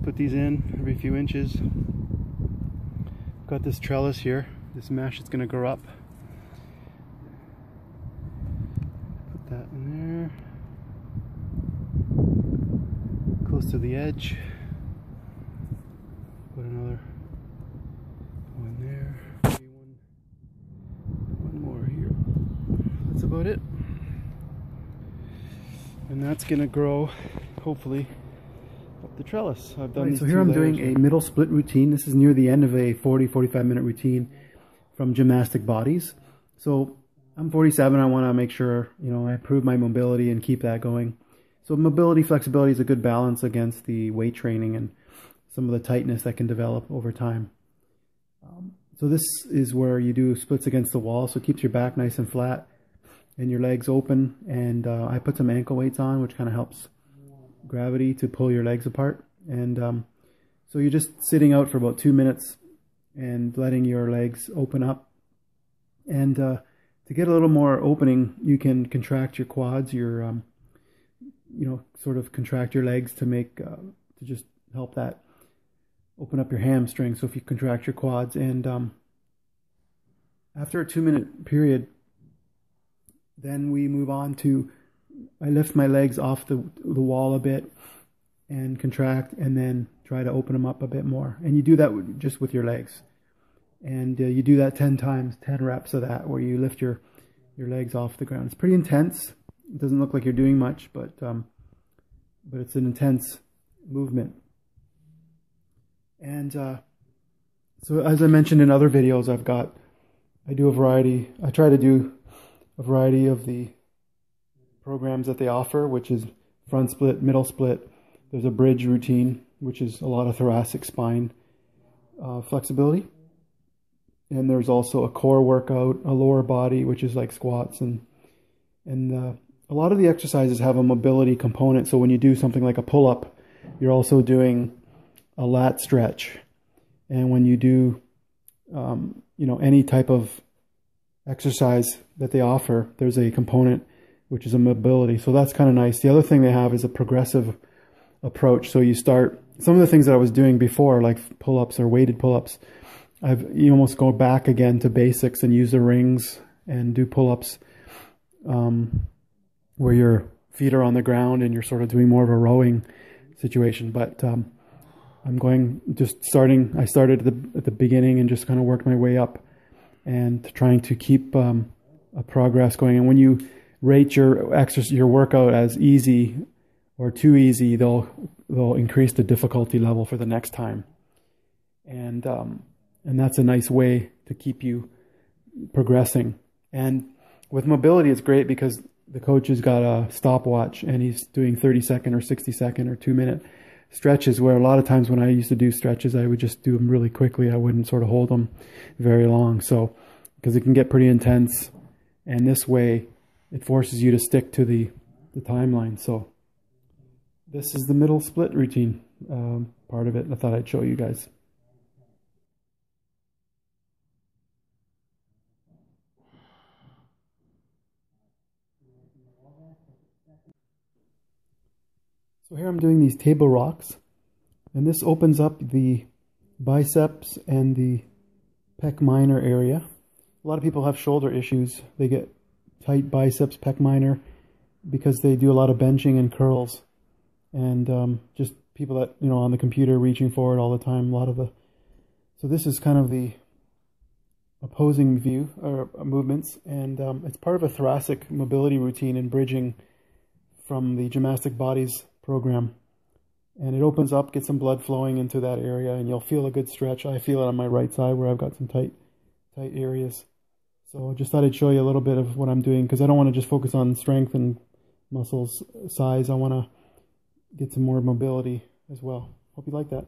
put these in every few inches. Got this trellis here, this mesh that's going to grow up. Put that in there, close to the edge. Put another one there. Maybe one more here. That's about it. And that's going to grow, hopefully, up the trellis. I've done these. So here I'm doing a middle split routine. This is near the end of a 40-45 minute routine from Gymnastic Bodies. So I'm 47. I want to make sure, you know, I improve my mobility and keep that going. So mobility, flexibility is a good balance against the weight training and some of the tightness that can develop over time. So this is where you do splits against the wall, so it keeps your back nice and flat and your legs open. And I put some ankle weights on, which kind of helps gravity to pull your legs apart. And so you're just sitting out for about 2 minutes and letting your legs open up. And to get a little more opening, you can contract your quads, your you know, sort of contract your legs to make to just help that open up your hamstring. So if you contract your quads, and after a 2 minute period, then we move on to, I lift my legs off the wall a bit and contract, and then try to open them up a bit more. And you do that just with your legs. And you do that 10 times, 10 reps of that, where you lift your legs off the ground. It's pretty intense. It doesn't look like you're doing much, but it's an intense movement. And so as I mentioned in other videos, I try to do a variety of the programs that they offer, which is front split, middle split. There's a bridge routine, which is a lot of thoracic spine flexibility. And there's also a core workout, a lower body, which is like squats. And a lot of the exercises have a mobility component. So when you do something like a pull-up, you're also doing a lat stretch. And when you do, you know, any type of exercise that they offer, there's a component which is a mobility. So that's kind of nice. The other thing they have is a progressive approach. So you start, some of the things that I was doing before, like pull-ups or weighted pull-ups, you almost go back again to basics and use the rings and do pull-ups where your feet are on the ground and you're sort of doing more of a rowing situation. But I started at the beginning and just kind of worked my way up and trying to keep a progress going. And when you rate your workout as easy or too easy, they'll increase the difficulty level for the next time. And that's a nice way to keep you progressing. And with mobility, it's great because the coach has got a stopwatch and he's doing 30-second or 60-second or 2-minute stretches, where a lot of times when I used to do stretches, I would just do them really quickly. I wouldn't sort of hold them very long. So, because it can get pretty intense, and this way it forces you to stick to the timeline. So this is the middle split routine part of it. I thought I'd show you guys. So here I'm doing these table rocks, and this opens up the biceps and the pec minor area. A lot of people have shoulder issues. They get tight biceps, pec minor, because they do a lot of benching and curls, and just people that, you know, on the computer reaching forward all the time. So this is kind of the opposing view or movements, and it's part of a thoracic mobility routine and bridging from the Gymnastic Bodies program. And it opens up, gets some blood flowing into that area, and you'll feel a good stretch. I feel it on my right side where I've got some tight areas. So just thought I'd show you a little bit of what I'm doing, because I don't want to just focus on strength and muscles size. I want to get some more mobility as well. Hope you like that.